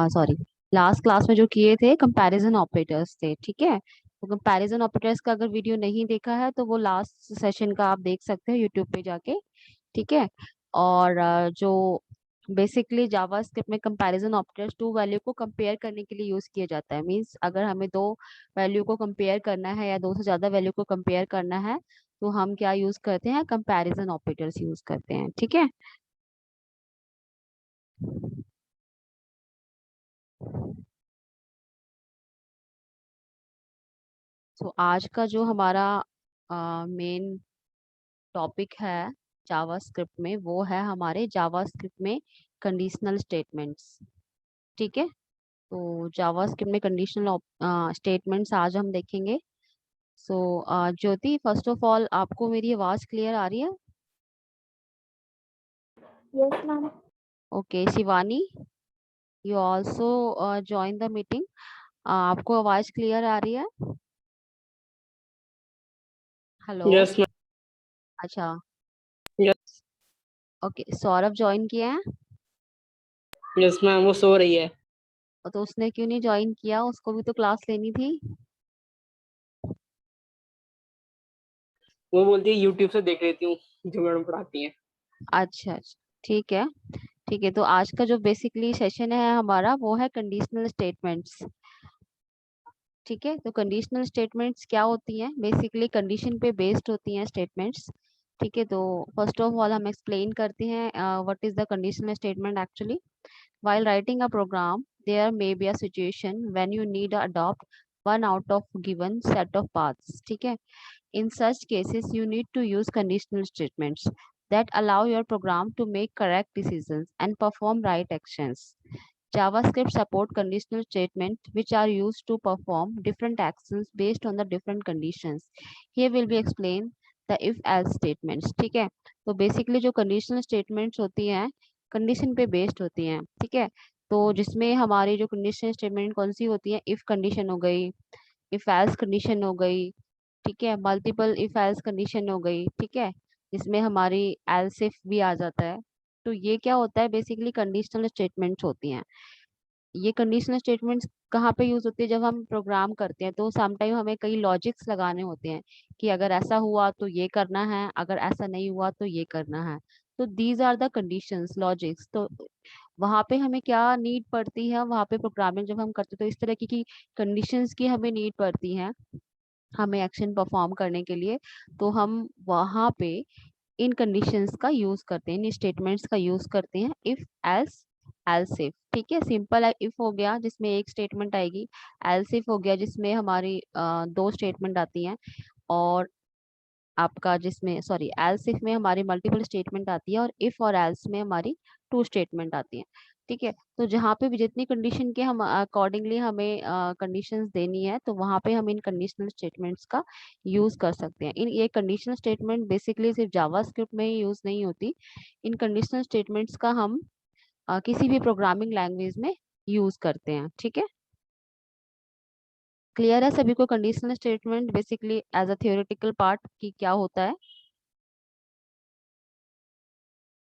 Sorry, last class में जो किए थे कंपैरिजन ऑपरेटर्स थे, ठीक है। तो कंपैरिजन ऑपरेटर्स का अगर वीडियो नहीं देखा है तो वो लास्ट सेशन का आप देख सकते हो यूट्यूब पे जाके, ठीक है। और जो बेसिकली जावास्क्रिप्ट में कंपैरिजन ऑपरेटर्स टू वैल्यू को कंपेयर करने के लिए यूज किया जाता है। मींस अगर हमें दो वैल्यू को कंपेयर करना है या दो से ज्यादा वैल्यू को कंपेयर करना है तो हम क्या यूज करते हैं, कंपैरिजन ऑपरेटर्स यूज करते हैं, ठीक है। तो आज का जो हमारा मेन टॉपिक है जावास्क्रिप्ट में, वो है हमारे जावास्क्रिप्ट में कंडीशनल स्टेटमेंट्स, ठीक है। तो जावास्क्रिप्ट में कंडीशनल स्टेटमेंट्स आज हम देखेंगे। सो ज्योति, फर्स्ट ऑफ ऑल आपको मेरी आवाज क्लियर आ रही है? Yes ma'am. Okay Shivani, you also join the meeting. आपको आवाज क्लियर आ रही है? हेलो। Yes ma'am. अच्छा, यस ओके, सौरभ ज्वाइन किया है? यस मैम, वो सो रही है। तो उसने क्यों नहीं ज्वाइन किया? उसको भी तो क्लास लेनी थी। वो बोलती है यूट्यूब से देख लेती हूँ जो मैडम पढ़ाती हैं। अच्छा अच्छा, ठीक है। ठीक है, तो आज का जो बेसिकली सेशन है हमारा वो है कंडीशनल स्टेटमेंट्स, ठीक है। तो कंडीशनल स्टेटमेंट्स क्या होती हैं? बेसिकली कंडीशन पे बेस्ड होती हैं स्टेटमेंट्स, ठीक है। तो फर्स्ट ऑफ ऑल हम एक्सप्लेन करते हैं what is the conditional statement actually. While writing a program, there may be a situation when you need to adopt one out of given set of paths, ठीक है। In such cases, you need to use conditional statements that allow your program to make correct decisions and perform right actions. JavaScript support conditional statements which are used to perform different actions based on the different conditions. Here will be explained the if else statements, ठीक है। तो basically जो conditional statements होती हैं condition पे based होती हैं, ठीक है। तो जिसमें हमारी जो कंडीशनल स्टेटमेंट कौन सी होती है, इफ कंडीशन हो गई, इफ एल्स कंडीशन हो गई, ठीक है, मल्टीपल इफ एल्स कंडीशन हो गई, ठीक है, इसमें हमारी एल्स इफ भी आ जाता है। तो ये क्या होता है, बेसिकली कंडीशनल स्टेटमेंट्स होती हैं। ये कंडीशनल स्टेटमेंट्स कहाँ पे यूज होती है? जब हम प्रोग्राम करते हैं तो समटाइम हमें कई लॉजिक्स लगाने होते हैं कि अगर ऐसा हुआ तो ये करना है, अगर ऐसा नहीं हुआ तो ये करना है। तो these are the conditions logics. तो वहां पे हमें क्या नीड पड़ती है, वहां पे प्रोग्रामिंग जब हम करते हैं तो इस तरह की कंडीशंस की हमें नीड पड़ती है हमें एक्शन परफॉर्म करने के लिए। तो हम वहां पे इन कंडीशंस का यूज करते हैं, इन स्टेटमेंट्स का यूज करते हैं, इफ एल्स एल्स इफ, ठीक है। सिंपल इफ हो गया जिसमें एक स्टेटमेंट आएगी, एल्स इफ हो गया जिसमें हमारी दो स्टेटमेंट आती हैं, और आपका जिसमें सॉरी एल्स इफ में हमारी मल्टीपल स्टेटमेंट आती है, और इफ और एल्स में हमारी टू स्टेटमेंट आती हैं, ठीक है। तो जहाँ पे भी जितनी कंडीशन के हम अकॉर्डिंगली हमें कंडीशंस देनी है तो वहाँ पे हम इन कंडीशनल स्टेटमेंट्स का यूज कर सकते हैं। इन ये कंडीशनल स्टेटमेंट बेसिकली सिर्फ जावास्क्रिप्ट में ही यूज नहीं होती, इन कंडीशनल स्टेटमेंट्स का हम किसी भी प्रोग्रामिंग लैंग्वेज में यूज करते हैं, ठीक है। क्लियर है सभी को conditional statement basically as a theoretical part की क्या होता है?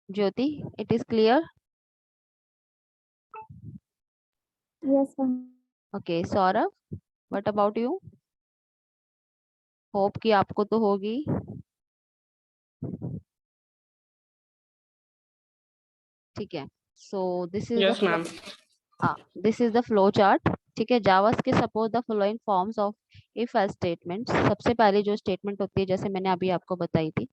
Jyoti, it is clear? Yes ma'am. Okay Saurabh, what about you? Hope कि आपको तो होगी। ठीक है, so this is the yes flow, ma'am. This is the flow chart, ठीक है। जावास के suppose the following forms of if else statement. सबसे पहले जो स्टेटमेंट होती है जैसे मैंने अभी आपको बताई थी,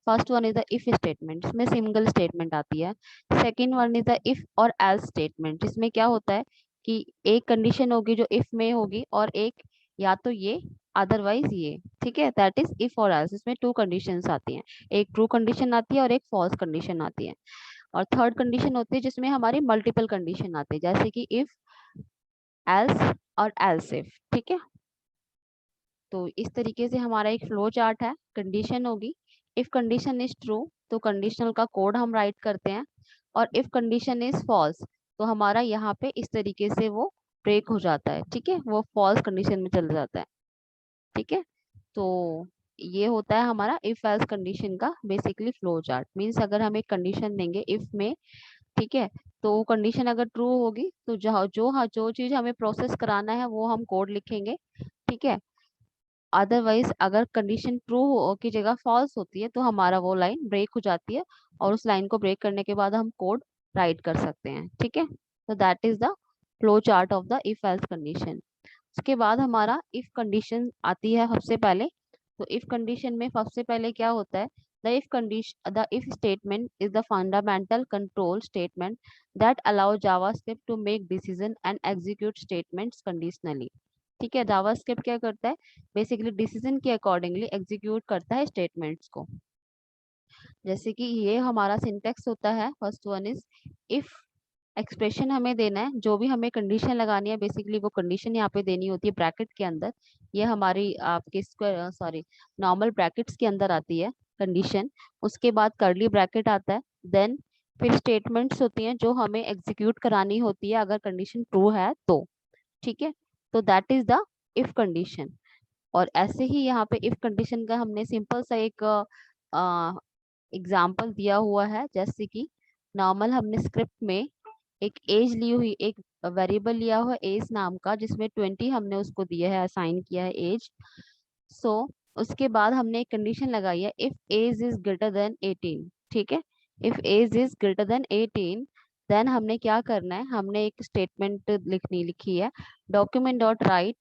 first one is the if statement, इसमें सिंगल स्टेटमेंट आती है। Second one is the if और एल्स स्टेटमेंट, जिसमें क्या होता है कि एक कंडीशन होगी जो इफ में होगी और एक या तो ये अदरवाइज ये, ठीक है, दैट इज इफ और एल्स। इसमें टू कंडीशंस आती हैं, एक ट्रू कंडीशन आती है और एक फॉल्स कंडीशन आती है। और थर्ड कंडीशन होती है जिसमें हमारी मल्टीपल कंडीशन आती है, जैसे कि इफ एल्स और एल्स इफ, ठीक है। तो इस तरीके से हमारा एक फ्लो चार्ट है। कंडीशन होगी, इफ कंडीशन इज ट्रू तो कंडीशनल का कोड हम राइट करते हैं, और इफ कंडीशन इज फॉल्स तो हमारा यहाँ पे इस तरीके से वो ब्रेक हो जाता है, ठीक है, वो फॉल्स कंडीशन में चल जाता है, ठीक है। तो ये होता है हमारा इफ एल्स कंडीशन का बेसिकली फ्लो चार्ट। मीन्स अगर हम एक कंडीशन देंगे इफ में, ठीक है। तो कंडीशन अगर ट्रू होगी तो जो चीज हमें प्रोसेस कराना है वो हम कोड लिखेंगे, ठीक है। अदरवाइज अगर कंडीशन ट्रू की जगह फॉल्स होती है तो हमारा वो लाइन ब्रेक हो जाती है, और उस लाइन को ब्रेक करने के बाद हम कोड राइट कर सकते हैं, ठीक है। तो that is the flow chart of the if else condition. उसके बाद हमारा इफ कंडीशन आती है सबसे पहले। तो इफ कंडीशन में सबसे पहले क्या होता है, the if statement is the fundamental control statement that allow JavaScript to make decision and execute statements conditionally. ठीक है, जावास्क्रिप्ट क्या करता है, बेसिकली डिसीजन के अकॉर्डिंगली एग्जीक्यूट करता है स्टेटमेंट्स को। जैसे कि ये हमारा सिंटेक्स होता है, first one is if expression हमें देना है, जो भी हमें कंडीशन लगानी है बेसिकली वो कंडीशन यहाँ पे देनी होती है ब्रैकेट के अंदर। ये हमारी आपके स्क्वायर सॉरी नॉर्मल ब्रैकेट्स के अंदर आती है कंडीशन। उसके बाद कर्ली ब्रैकेट आता है, देन फिर स्टेटमेंट्स होती हैं जो हमें एग्जीक्यूट करानी होती है अगर कंडीशन ट्रू है तो, ठीक है। तो that is the if condition. और ऐसे ही यहाँ पे इफ कंडीशन का हमने सिंपल सा एक एग्जाम्पल दिया हुआ है, जैसे कि नॉर्मल हमने स्क्रिप्ट में एक एज ली हुई, एक वेरिएबल लिया हुआ एज नाम का, जिसमें 20 हमने उसको दिया है, असाइन किया है एज। सो उसके बाद हमने एक कंडीशन लगाई है if age is greater than 18, ठीक है। If age is greater than 18 then हमने क्या करना है, हमने एक स्टेटमेंट लिखी है डॉक्यूमेंट डॉट राइट,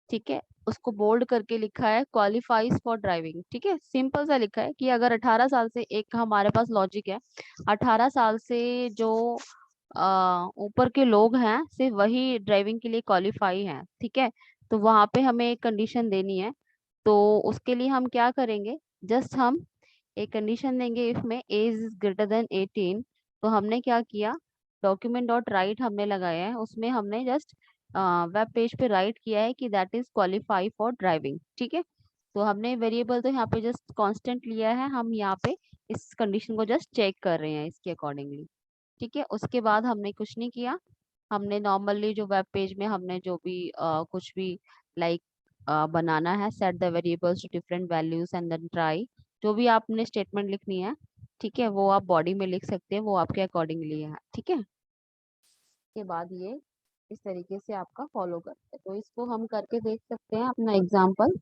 ठीक है। उसको बोल्ड करके लिखा है क्वालिफाइज फॉर ड्राइविंग, ठीक है। सिंपल सा लिखा है कि अगर 18 साल से, एक हमारे पास लॉजिक है, 18 साल से जो ऊपर के लोग हैं सिर्फ वही ड्राइविंग के लिए क्वालिफाई हैं, ठीक है। तो वहां पे हमें एक कंडीशन देनी है। तो उसके लिए हम क्या करेंगे, जस्ट हम एक कंडीशन देंगे इफ में एज इज ग्रेटर देन 18। तो हमने क्या किया, डॉक्यूमेंट डॉट राइट हमने लगाया है, उसमें हमने जस्ट वेब पेज पे राइट किया है कि that is qualify for driving, ठीक है। तो हमने वेरिएबल तो यहाँ पे जस्ट कांस्टेंट लिया है, हम यहाँ पे इस कंडीशन को जस्ट चेक कर रहे हैं इसके अकॉर्डिंगली, ठीक है। उसके बाद हमने कुछ नहीं किया, हमने नॉर्मली जो वेब पेज में हमने जो भी कुछ भी लाइक बनाना है, set the variables to different values and then try, जो भी आपने स्टेटमेंट लिखनी है, ठीक है, वो आप बॉडी में लिख सकते हैं, वो आपके अकॉर्डिंगली है, ठीक है। के बाद ये इस तरीके से आपका फॉलो करते हैं। तो इसको हम करके देख सकते हैं अपना एग्जाम्पल।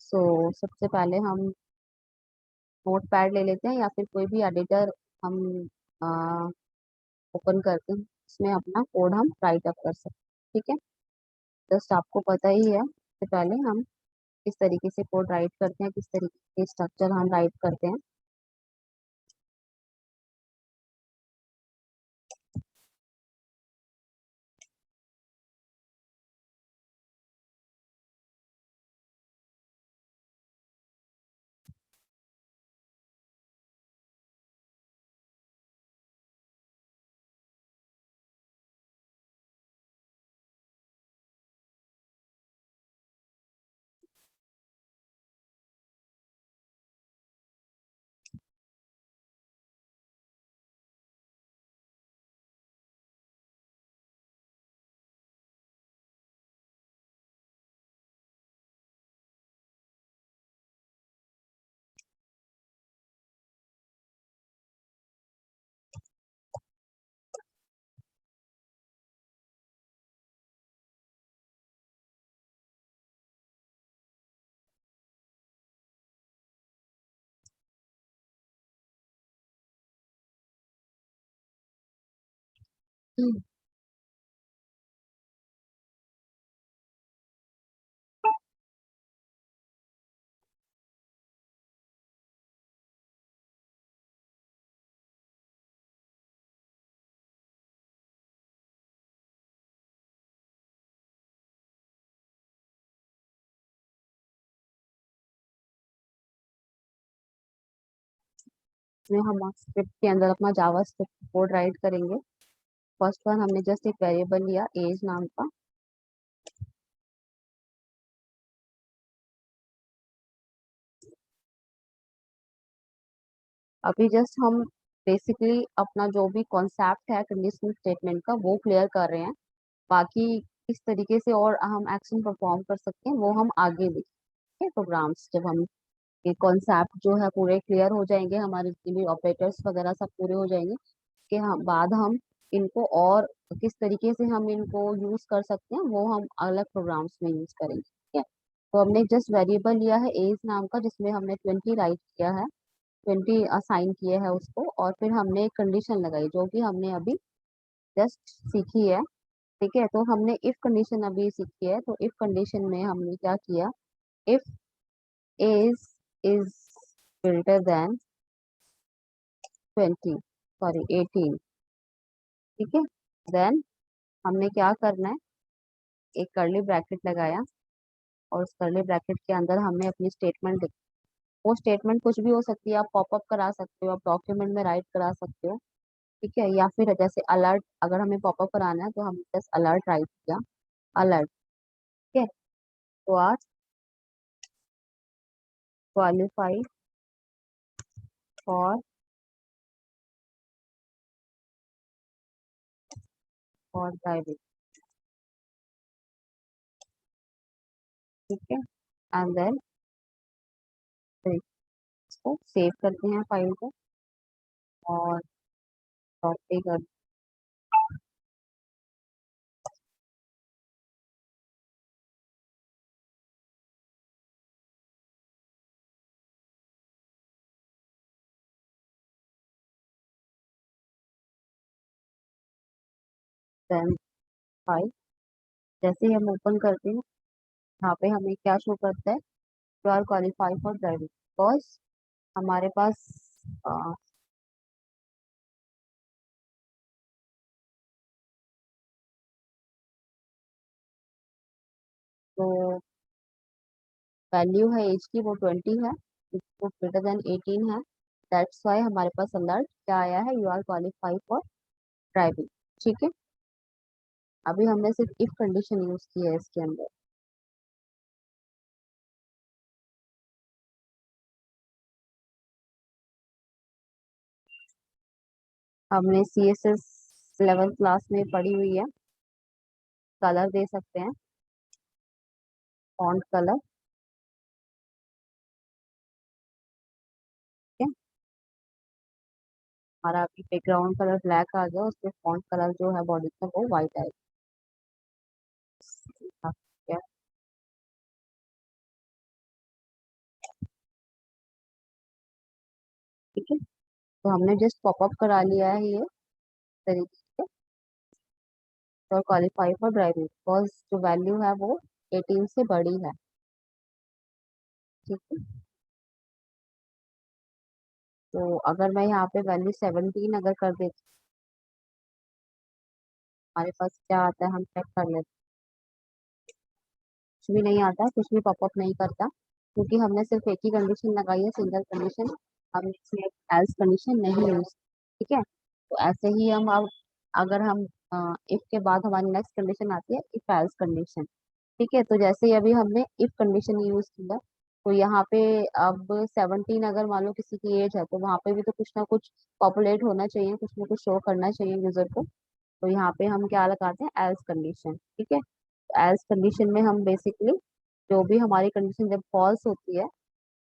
सबसे पहले हम नोट पैड ले लेते हैं या फिर कोई भी एडिटर हम ओपन करके इसमें अपना कोड हम राइट अप कर सकते हैं, ठीक है। जस्ट आपको पता ही है, सबसे पहले हम किस तरीके से कोड राइट करते हैं, किस तरीके के स्ट्रक्चर हम राइट करते हैं। इसमें हम स्क्रिप्ट के अंदर अपना जावा स्क्रिप्ट कोड राइट करेंगे। फर्स्ट वन हमने जस्ट एक वेरिएबल लिया एज नाम का, अभी जस्ट हम बेसिकली अपना जो भी कॉन्सेप्ट है कंडीशनल स्टेटमेंट का वो क्लियर कर रहे हैं। बाकी किस तरीके से और हम एक्शन परफॉर्म कर सकते हैं वो हम आगे देखेंगे प्रोग्राम्स जब हम ये कॉन्सेप्ट जो है पूरे क्लियर हो जाएंगे, हमारे जितने भी ऑपरेटर्स वगैरह सब पूरे हो जाएंगे कि हम बाद हम इनको और किस तरीके से हम इनको यूज कर सकते हैं वो हम अलग प्रोग्राम्स में यूज करेंगे। ठीक है, तो हमने जस्ट वेरिएबल लिया है एज नाम का, जिसमें हमने 20 राइट किया है, 20 असाइन किए हैं उसको, और फिर हमने एक कंडीशन लगाई जो कि हमने अभी जस्ट सीखी है। ठीक है, तो हमने इफ कंडीशन अभी सीखी है, तो इफ कंडीशन में हमने क्या किया, if age is greater than 20, sorry 18। ठीक है, देन हमने क्या करना है, एक कर्ली ब्रैकेट लगाया, और उस कर्ली ब्रैकेट के अंदर हमने अपनी स्टेटमेंट लिखी। वो स्टेटमेंट कुछ भी हो सकती है, आप पॉपअप करा सकते हो, आप डॉक्यूमेंट में राइट करा सकते हो। ठीक है, या फिर जैसे अलर्ट, अगर हमें पॉपअप कराना है तो हम जस्ट अलर्ट राइट किया, अलर्ट। ठीक है, तो आज क्वालिफाई फॉर ड्राइविंग। ठीक है, एंड देन इसको सेव करते हैं फाइल को, और कॉपी कर देन फाइल। जैसे ही हम ओपन करते हैं, यहाँ पे हमें क्या शो करता है, you are qualify for driving, because हमारे पास अ, जो वैल्यू है एज की वो 20 है, वो ग्रेटर देन 18 है। दैट्स वाई हमारे पास अलर्ट क्या आया है, you are qualify for driving. ठीक है, अभी हमने सिर्फ इफ कंडीशन यूज की है इसके अंदर। हमने CSS 11th क्लास में पढ़ी हुई है, कलर दे सकते हैं, फॉन्ट कलर। ठीक है, हमारा अभी बैकग्राउंड कलर ब्लैक आ गया, उसके फॉन्ट कलर जो है बॉडी का वो व्हाइट आएगा। ठीक है, ठीक है, तो हमने जस्ट पॉपअप करा लिया है ये तरीके से, और क्वालिफाई फॉर ड्राइविंग बिकॉज जो वैल्यू है वो 18 से बड़ी है। ठीक है, तो अगर मैं यहाँ पे वैल्यू 17 अगर कर देती, हमारे पास क्या आता है हम चेक कर लेते। कुछ भी नहीं आता है, कुछ भी पॉपअप नहीं करता, क्योंकि हमने सिर्फ एक ही कंडीशन लगाई है, सिंगल कंडीशन। हमने इसमें एल्स कंडीशन नहीं यूज। ठीक है, तो ऐसे ही हम अब अगर हम इफ के बाद हमारी नेक्स्ट कंडीशन आती है इफ एल्स कंडीशन। ठीक है, तो जैसे ही अभी हमने इफ कंडीशन यूज किया, तो यहाँ पे अब 17 अगर मान लो किसी की एज है, तो वहां पे भी तो कुछ ना कुछ पॉपुलेट होना चाहिए, कुछ ना कुछ शो करना चाहिए यूजर को। तो यहाँ पे हम क्या लगाते हैं, एल्स कंडीशन। ठीक है, एल्स कंडीशन में हम बेसिकली जो भी हमारी कंडीशन जब फॉल्स होती है,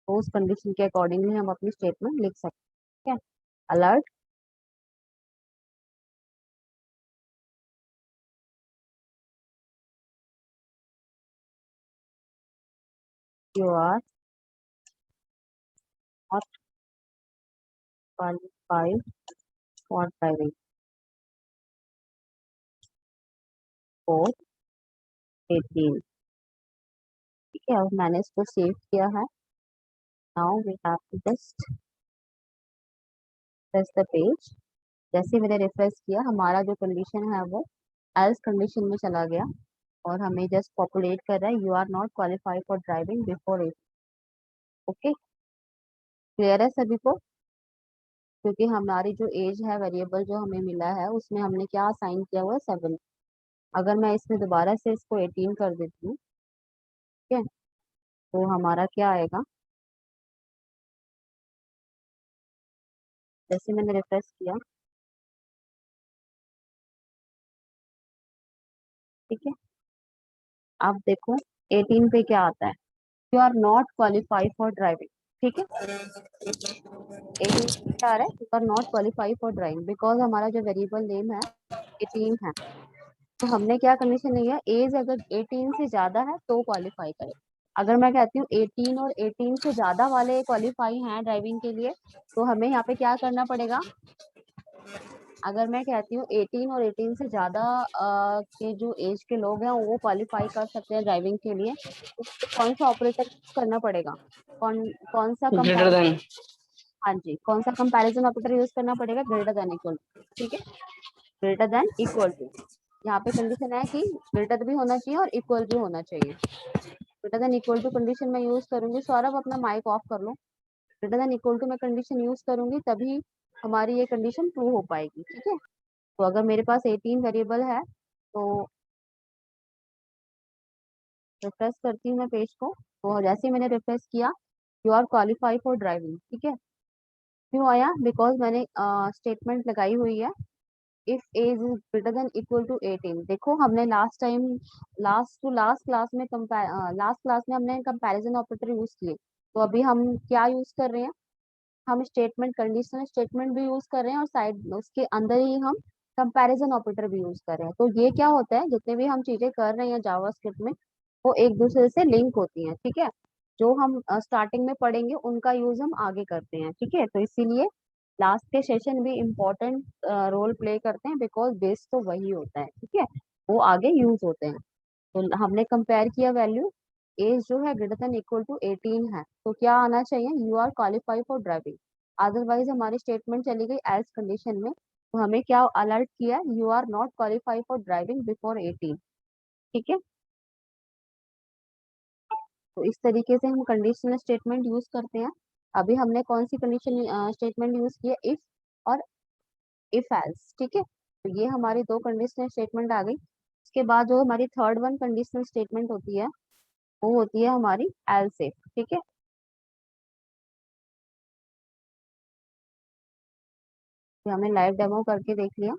तो उस कंडीशन के अकॉर्डिंगली हम अपनी स्टेटमेंट लिख सकते हैं। ठीक है, alert, you are not qualified for driving for 18। ठीक है, अब मैंने इसको सेव किया है। Now we have to just press the page. जैसे मैंने रिफ्रेश किया, हमारा जो कंडीशन है वो एल्स कंडीशन में चला गया, और हमें जस्ट पॉपुलेट कर रहा है you are not qualified for driving before 8। Okay, clear है सभी को, क्योंकि हमारी जो एज है वेरिएबल जो हमें मिला है उसमें हमने क्या असाइन किया हुआ है, 7। अगर मैं इसमें दोबारा से इसको 18 कर देती हूँ, ठीक है, तो हमारा क्या आएगा, जैसे मैंने रिफ्रेश किया। ठीक है, अब देखो 18 पे क्या आता है, you are not qualified for driving. ठीक है। 18 क्या आ रहा है, you are not qualify for driving because हमारा जो वेरिएबल नेम है 18 है। तो हमने क्या कंडीशन नहीं है, एज अगर 18 से ज्यादा है तो क्वालिफाई करे। अगर मैं कहती हूँ 18 और 18 से ज्यादा वाले क्वालिफाई हैं ड्राइविंग के लिए, तो हमें यहाँ पे क्या करना पड़ेगा। अगर मैं कहती हूँ 18 और 18 से ज्यादा के जो एज के लोग हैं वो क्वालिफाई कर सकते हैं ड्राइविंग के लिए, तो कौन सा ऑपरेटर करना पड़ेगा, कौन कौन सा ग्रेटर कंपैरिजन। देन। हाँ जी, कौन सा कंपैरिजन ऑपरेटर यूज करना पड़ेगा, ग्रेटर देन इक्वल। ठीक है, ग्रेटर देन इक्वल टू। यहाँ पे कंडीशन है कि ग्रेटर भी होना चाहिए और इक्वल भी होना चाहिए। Greater than equal to condition मैं यूज करूंगी। सौरभ अपना माइक ऑफ कर लो। ग्रेटर देन इक्वल टू मैं कंडीशन यूज करूंगी तभी हमारी ये कंडीशन ट्रू हो पाएगी। ठीक है, तो अगर मेरे पास 18 वेरिएबल है तो रिफ्रेश करती हूँ मैं पेज को। तो जैसे ही मैंने रिफ्रेश किया, you are qualify for driving. ठीक है, क्यों आया, बिकॉज मैंने स्टेटमेंट लगाई हुई है if age is greater than equal to 18। देखो हमने लास्ट टाइम लास्ट क्लास में लास्ट क्लास में हमने कंपैरिजन ऑपरेटर यूज किए। तो अभी हम क्या यूज कर रहे हैं, हम स्टेटमेंट कंडीशनल स्टेटमेंट भी यूज कर रहे हैं और साइड उसके अंदर ही हम कंपैरिजन ऑपरेटर भी यूज कर रहे हैं। तो ये क्या होता है, जितने भी हम चीजें कर रहे हैं जावास्क्रिप्ट में वो एक दूसरे से लिंक होती हैं। ठीक है, जो हम स्टार्टिंग में पढ़ेंगे उनका यूज हम आगे करते हैं। ठीक है, तो इसीलिए लास्ट के सेशन भी इम्पोर्टेंट रोल प्ले करते हैं बिकॉज बेस तो वही होता है। ठीक है, वो आगे यूज होते हैं। तो हमने कंपेयर किया वैल्यू, एज जो है ग्रेटर देन इक्वल टू 18 है, तो क्या आना चाहिए, you are qualify for driving. Otherwise हमारी स्टेटमेंट चली गई एल्स कंडीशन में, तो हमें क्या अलर्ट किया, you are not qualify for driving before 18। ठीक है, तो इस तरीके से हम कंडीशनल स्टेटमेंट यूज करते हैं। अभी हमने कौन सी कंडीशन स्टेटमेंट यूज किया, इफ और इफ एल्स। ठीक है, तो ये हमारी दो कंडीशनल स्टेटमेंट आ गई। उसके बाद जो हमारी थर्ड वन कंडीशनल स्टेटमेंट होती है वो होती है हमारी एल्स इफ। ठीक है, तो हमने लाइव डेमो करके देख लिया।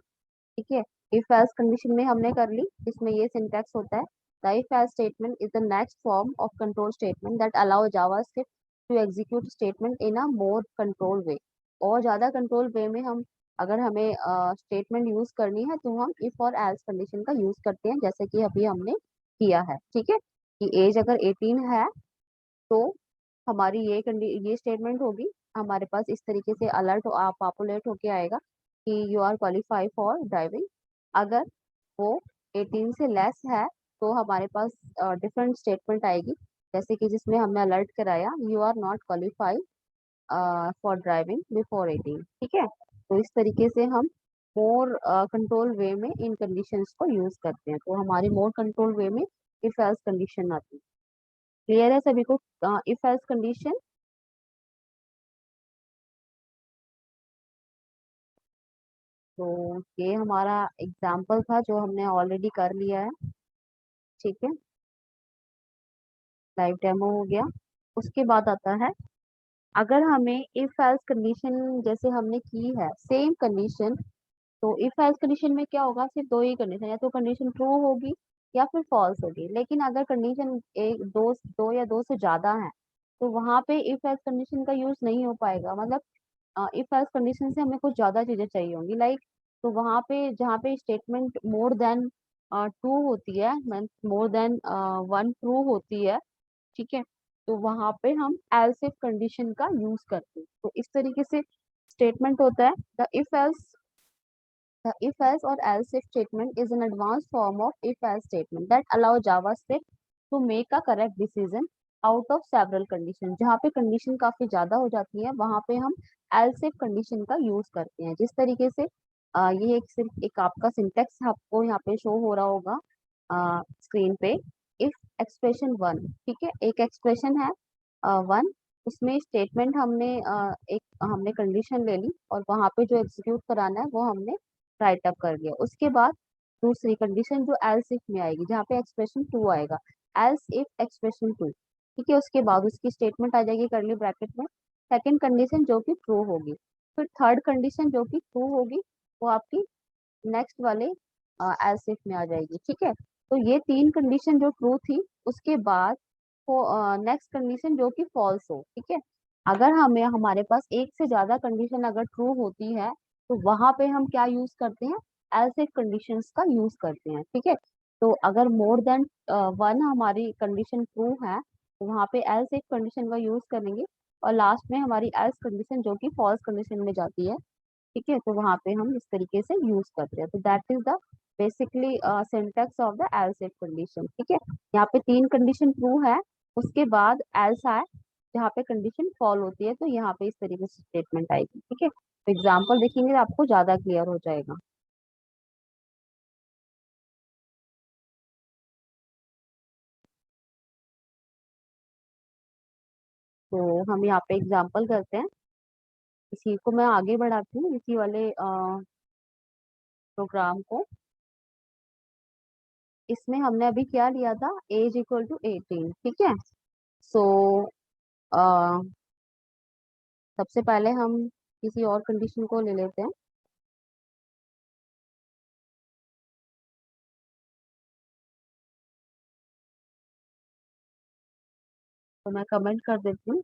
ठीक है, इफ एल्स कंडीशन में हमने कर ली, इसमें ये सिंटैक्स होता है, the if else statement is the next form of control statement that allow JavaScript to execute statement in a more control way. और ज्यादा कंट्रोल वे में हम अगर हमें स्टेटमेंट यूज करनी है तो हम इफ और एल्स कंडीशन का यूज करते हैं, जैसे कि अभी हमने किया है। ठीक है, कि एज अगर 18 है तो हमारी ये स्टेटमेंट होगी, हमारे पास इस तरीके से अलर्ट पॉपुलेट होके आएगा कि you are qualify for driving. अगर वो 18 से लेस है तो हमारे पास डिफरेंट स्टेटमेंट आएगी, जैसे कि जिसमें हमने अलर्ट कराया you are not qualify for driving before 18। ठीक है, तो इस तरीके से हम मोर कंट्रोल वे में इन कंडीशंस को यूज करते हैं। तो हमारी मोर कंट्रोल वे में इफ एल्स कंडीशन आती है। क्लियर है सभी को इफ एल्स कंडीशन। तो ये हमारा एग्जाम्पल था जो हमने ऑलरेडी कर लिया है। ठीक है, लाइव डेमो हो गया। उसके बाद आता है, अगर हमें इफ एल्स कंडीशन जैसे हमने की है सेम कंडीशन, तो इफ एल्स कंडीशन में क्या होगा, सिर्फ दो ही कंडीशन, या तो कंडीशन ट्रू होगी या फिर फॉल्स होगी। लेकिन अगर कंडीशन एक दो दो या दो से ज्यादा है तो वहां पे इफ एल्स कंडीशन का यूज नहीं हो पाएगा। मतलब इफ एल्स कंडीशन से हमें कुछ ज्यादा चीजें चाहिए होंगी, लाइक तो वहां पे जहाँ पे स्टेटमेंट मोर देन टू होती है, मोर देन वन ट्रू होती है। ठीक है, तो वहां पे हम एल्स इफ कंडीशन का यूज करते हैं। तो इस तरीके से स्टेटमेंट होता है, the if else or else if statement is an advanced form of if else statement that allow JavaScript to make a correct decision out of several conditions। जहाँ पे कंडीशन काफी ज्यादा हो जाती है वहां पे हम else if कंडीशन का यूज करते हैं। जिस तरीके से ये एक सिर्फ एक आपका सिंटेक्स आपको यहाँ पे शो हो रहा होगा स्क्रीन पे। इफ एक्सप्रेशन वन, ठीक है, एक एक्सप्रेशन है वन, उसमें स्टेटमेंट एक हमने कंडीशन ले ली और वहां पे जो एग्जीक्यूट कराना है वो हमने राइट अप कर दिया। उसके बाद दूसरी कंडीशन जो एल्स इफ में आएगी, जहाँ पे एक्सप्रेशन टू आएगा, एल्स इफ एक्सप्रेशन टू। ठीक है, उसके बाद उसकी स्टेटमेंट आ जाएगी करली ब्रैकेट में, सेकंड कंडीशन जो कि ट्रू होगी, फिर थर्ड कंडीशन जो कि ट्रू होगी वो आपकी नेक्स्ट वाले एल्स इफ में आ जाएगी। ठीक है, तो ये तीन कंडीशन जो ट्रू थी, उसके बाद नेक्स्ट कंडीशन जो कि फॉल्स हो। ठीक है, अगर हमें हमारे पास एक से ज्यादा कंडीशन अगर ट्रू होती है तो वहां पे हम क्या यूज करते हैं, एल्स इफ कंडीशंस का यूज करते हैं। ठीक है, तो अगर मोर देन वन हमारी कंडीशन ट्रू है तो वहां पे एल्स इफ कंडीशन का यूज करेंगे, और लास्ट में हमारी एल्स कंडीशन जो कि फॉल्स कंडीशन में जाती है, ठीक है, तो वहां पे हम इस तरीके से यूज करते हैं। तो that is the basically syntax of the else if condition. ठीक है, यहाँ पे तीन कंडीशन ट्रू है, उसके बाद एल्स है, जहाँ पे कंडीशन फॉल होती है तो यहाँ पे इस तरीके से स्टेटमेंट आएगी। ठीक है, तो एग्जाम्पल देखेंगे तो आपको ज्यादा क्लियर हो जाएगा। तो हम यहाँ पे एग्जाम्पल करते हैं, इसी को मैं आगे बढ़ाती हूँ, इसी वाले प्रोग्राम को। इसमें हमने अभी क्या लिया था, एज इक्वल टू 18। ठीक है, सो सबसे पहले हम किसी और कंडीशन को ले लेते हैं। तो मैं कमेंट कर देती हूँ।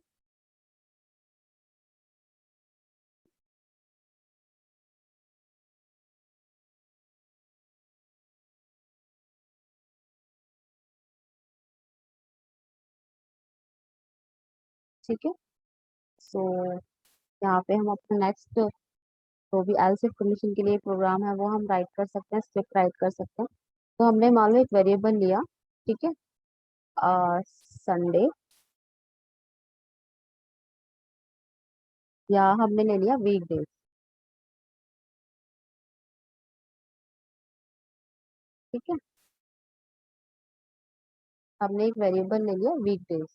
ठीक है, सो यहाँ पे हम अपना नेक्स्ट जो भी एल्स इफ कंडीशन के लिए प्रोग्राम है वो हम राइट कर सकते हैं, स्क्रिप्ट राइट कर सकते हैं। तो हमने मान लो एक वेरिएबल लिया, ठीक है, संडे, या हमने ले लिया वीकडेज। ठीक है, हमने एक वेरिएबल ले लिया weekdays.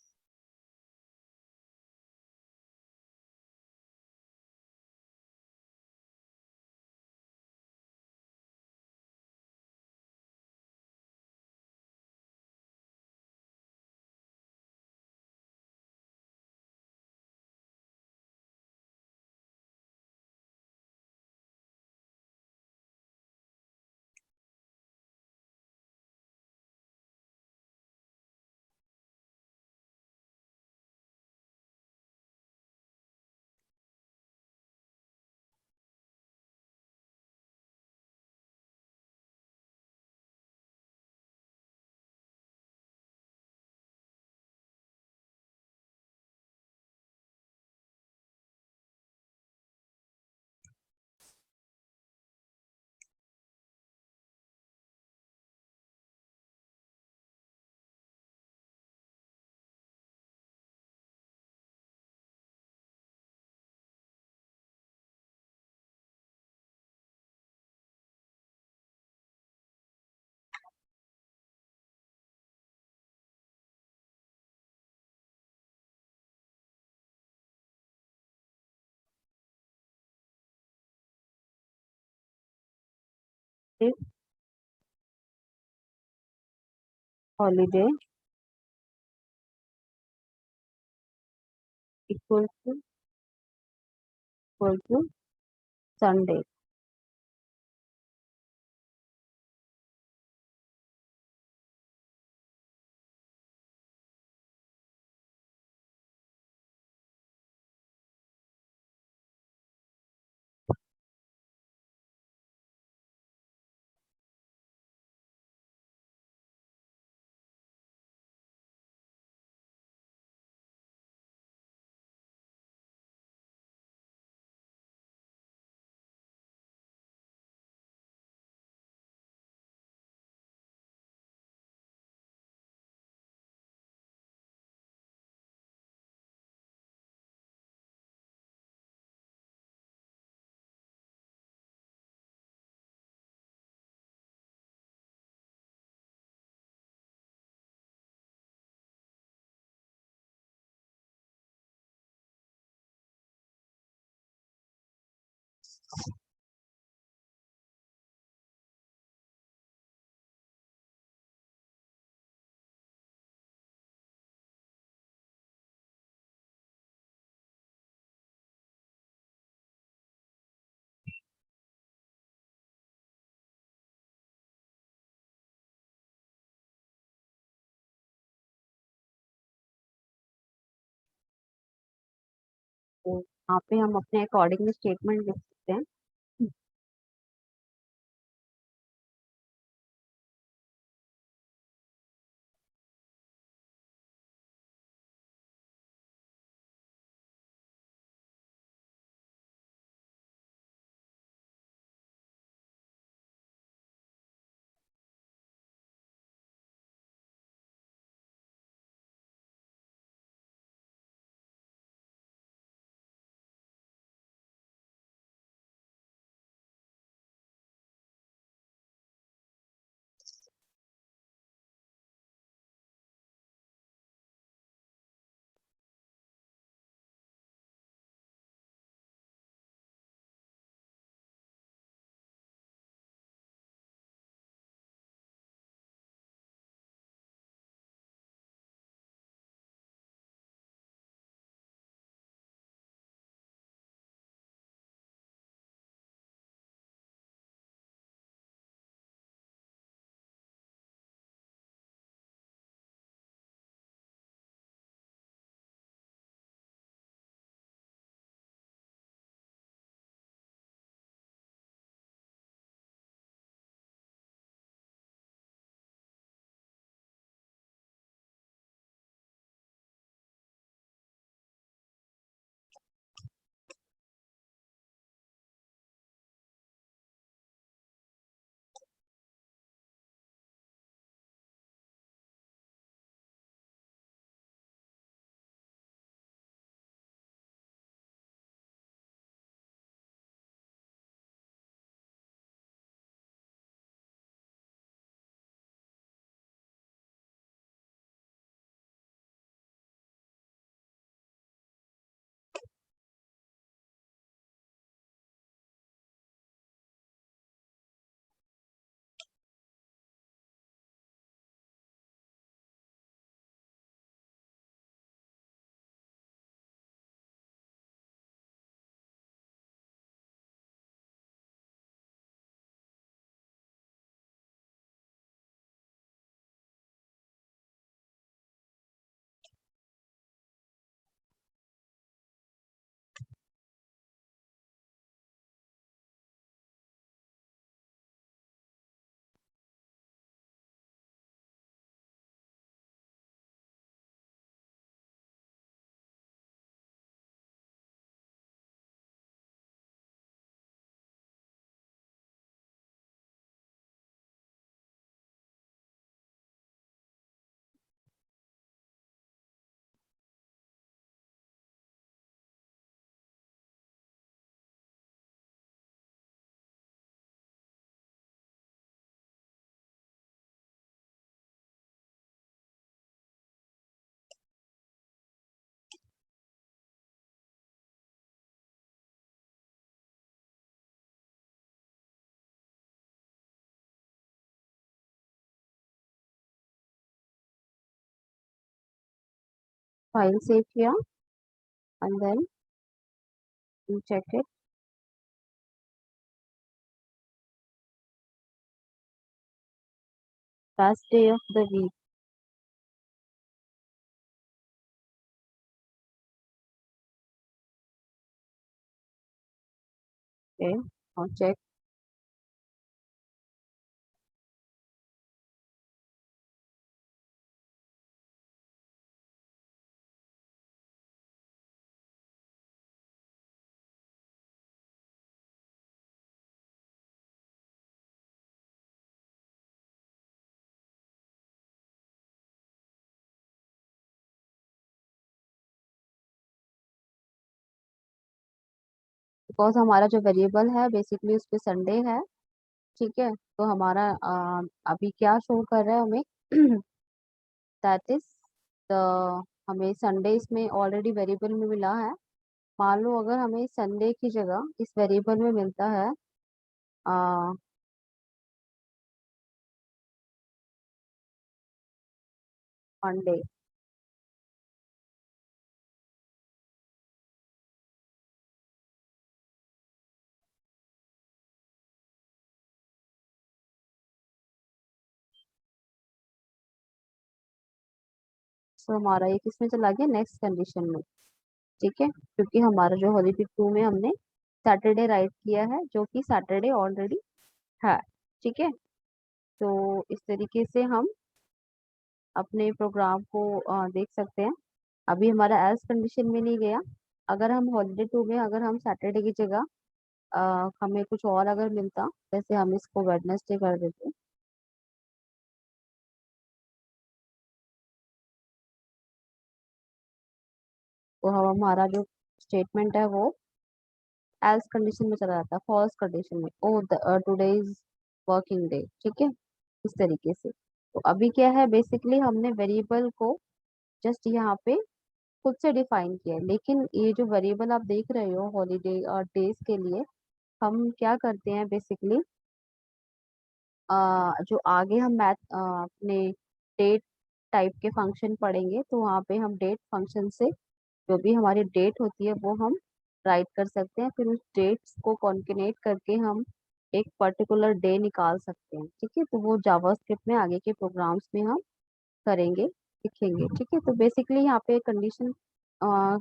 Holiday equal to Sunday. तो यहाँ पे हम अपने अकॉर्डिंग स्टेटमेंट लिख सकते हैं। फाइल सेव किया and then you check it. Last day of the week. Okay, now check. Because हमारा जो वेरिएबल है बेसिकली उस पे संडे है, ठीक है। तो हमारा अभी क्या शो कर रहा है हमें दैट इज द हमें संडे इसमें ऑलरेडी वेरिएबल में मिला है। मान लो अगर हमें संडे की जगह इस वेरिएबल में मिलता है मंडे, तो हमारा ये किसमें चला गया, नेक्स्ट कंडीशन में। ठीक है, क्योंकि हमारा जो हॉलीडे 2 में हमने सैटरडे राइट किया है, जो कि सैटरडे ऑलरेडी है। ठीक है, तो इस तरीके से हम अपने प्रोग्राम को देख सकते हैं। अभी हमारा एल्स कंडीशन में नहीं गया। अगर हम हॉलीडे 2 में अगर हम सैटरडे की जगह हमें कुछ और अगर मिलता, जैसे हम इसको वेडनेसडे कर देते, तो हम हमारा जो स्टेटमेंट है वो एल्स कंडीशन में चला जाता है, फॉल्स कंडीशन में। ओ टुडे इज वर्किंग डे। ठीक है, इस तरीके से। तो अभी क्या है, बेसिकली हमने वेरिएबल को जस्ट यहाँ पे खुद से डिफाइन किया है, लेकिन ये जो वेरिएबल आप देख रहे हो हॉलीडे और डेज के लिए, हम क्या करते हैं बेसिकली, जो आगे हम मैथ अपने डेट टाइप के फंक्शन पढ़ेंगे, तो वहाँ पे हम डेट फंक्शन से जो भी हमारी डेट होती है वो हम राइट कर सकते हैं। फिर उस डेट्स को कॉन्केनेट करके हम एक पर्टिकुलर डे निकाल सकते हैं। ठीक है, तो वो जावास्क्रिप्ट में आगे के प्रोग्राम्स में हम करेंगे, सीखेंगे। ठीक है, तो बेसिकली यहाँ पे कंडीशन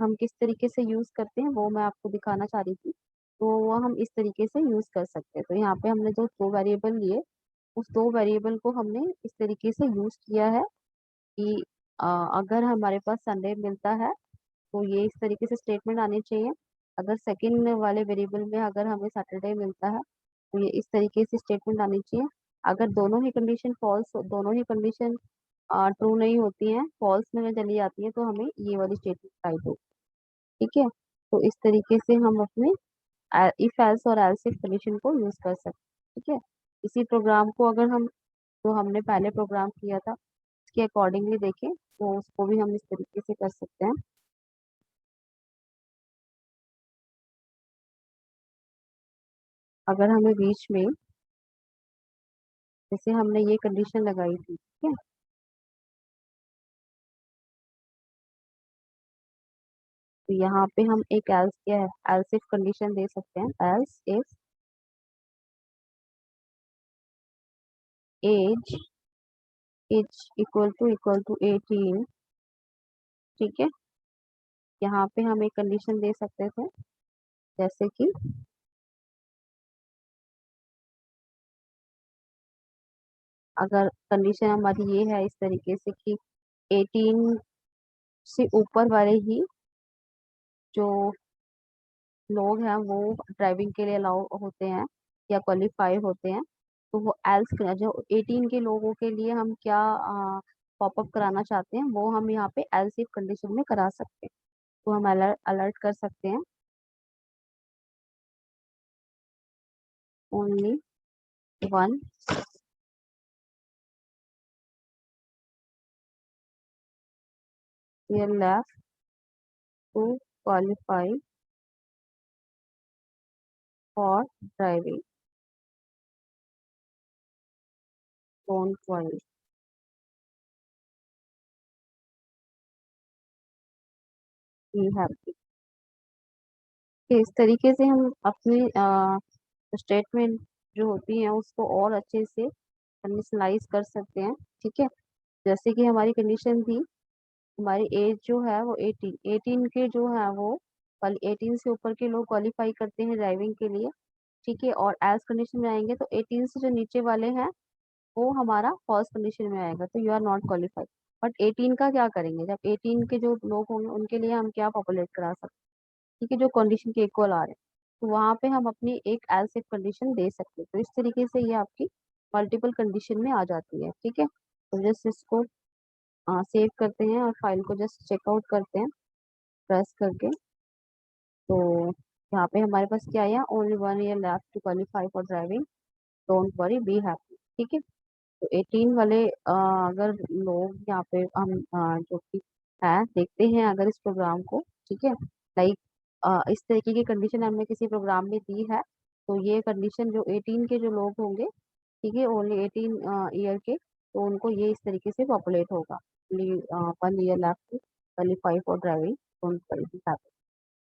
हम किस तरीके से यूज करते हैं वो मैं आपको दिखाना चाह रही थी। तो वो हम इस तरीके से यूज कर सकते हैं। तो यहाँ पे हमने जो दो वेरिएबल लिए, उस दो वेरिएबल को हमने इस तरीके से यूज किया है कि अगर हमारे पास संडे मिलता है तो ये इस तरीके से स्टेटमेंट आनी चाहिए। अगर सेकंड वाले वेरिएबल में अगर हमें सैटरडे मिलता है तो ये इस तरीके से स्टेटमेंट आनी चाहिए। अगर दोनों ही कंडीशन फॉल्स, दोनों ही कंडीशन ट्रू नहीं होती हैं, फॉल्स में चली जाती है, तो हमें ये वाली स्टेटमेंट टाइप हो। ठीक है, तो इस तरीके से हम अपने इफ एल्स और एल्स इफ कंडीशन को यूज कर सकते हैं। ठीक है, इसी प्रोग्राम को अगर हम जो हमने पहले प्रोग्राम किया था उसके अकॉर्डिंगली देखें तो उसको भी हम इस तरीके से कर सकते हैं। अगर हमें बीच में, जैसे हमने ये कंडीशन लगाई थी, ठीक है, तो यहाँ पे हम एक एल्स क्या है, एल्स इफ कंडीशन दे सकते हैं। Else if age is equal to 18। ठीक है, यहाँ पे हम एक कंडीशन दे सकते थे, जैसे कि अगर कंडीशन हमारी ये है इस तरीके से कि 18 से ऊपर वाले ही जो लोग हैं वो ड्राइविंग के लिए अलाउ होते हैं या क्वालिफाई होते हैं, तो वो एल्स जो 18 के लोगों के लिए हम क्या पॉपअप कराना चाहते हैं वो हम यहाँ पे एल्स इफ कंडीशन में करा सकते हैं। तो हम अलर्ट अलर्ट कर सकते हैं, only one year left to qualify for driving, don't worry, be happy. इस तरीके से हम अपनी स्टेटमेंट जो होती है उसको और अच्छे से कंडीशनलाइज कर सकते हैं। ठीक है, जैसे कि हमारी कंडीशन थी, हमारी एज जो है वो 18, 18 के जो है वो 18 से ऊपर के लोग क्वालिफाई करते हैं ड्राइविंग के लिए। ठीक है, और एज कंडीशन में आएंगे तो 18 से जो नीचे वाले हैं वो हमारा फॉल्स कंडीशन में आएगा, तो you are not qualified. But 18 का क्या करेंगे, जब 18 के जो लोग होंगे उनके लिए हम क्या पॉपुलेट करा सकते हैं, ठीक है, जो कंडीशन के इक्वल आ रहे हैं, तो वहां पे हम अपनी एक एल्स इफ कंडीशन दे सकते हैं। तो इस तरीके से ये आपकी मल्टीपल कंडीशन में आ जाती है। ठीक है, तो जस्ट इसको सेव करते हैं और फाइल को जस्ट चेकआउट करते हैं प्रेस करके। तो यहाँ पे हमारे पास क्या आया, only one year left to qualify for driving, don't worry be happy. ठीक है, तो 18 वाले अगर लोग यहाँ पे हम जो कि है देखते हैं अगर इस प्रोग्राम को, ठीक है, लाइक इस तरीके की कंडीशन हमने किसी प्रोग्राम में दी है, तो ये कंडीशन जो 18 के जो लोग होंगे, ठीक है, ओनली 18 ईयर के, तो उनको ये इस तरीके से पॉपुलेट होगा, one year left to qualify for driving, don't worry.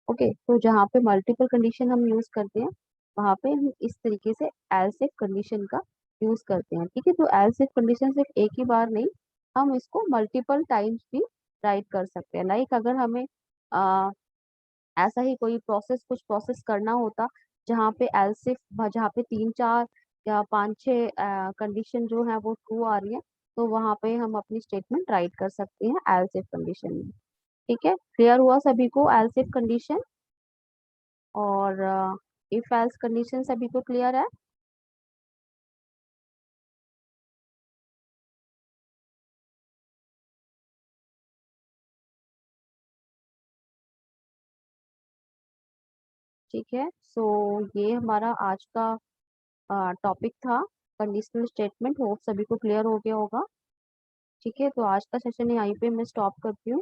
Okay, तो जहाँ पे मल्टीपल कंडीशन हम यूज करते हैं वहाँ पे हम इस तरीके से एल्स इफ कंडीशन का यूज करते हैं। ठीक है, तो एल्स इफ कंडीशन सिर्फ एक ही बार नहीं, हम इसको मल्टीपल टाइम्स भी राइट कर सकते हैं। लाइक अगर हमें ऐसा ही कोई प्रोसेस, कुछ प्रोसेस करना होता जहाँ पे एल्स इफ, जहाँ पे 3 4 या 5 6 कंडीशन जो है वो ट्रू आ रही है, तो वहाँ पे हम अपनी स्टेटमेंट राइट कर सकते हैं एल्स इफ कंडीशन में। ठीक है, क्लियर हुआ सभी को एल्स इफ कंडीशन और इफ एल्स कंडीशन सभी को क्लियर है? ठीक है, सो ये हमारा आज का टॉपिक था, कंडीशनल स्टेटमेंट। होप सभी को क्लियर हो गया होगा। ठीक है, तो आज का सेशन यहीं पे मैं स्टॉप करती हूँ।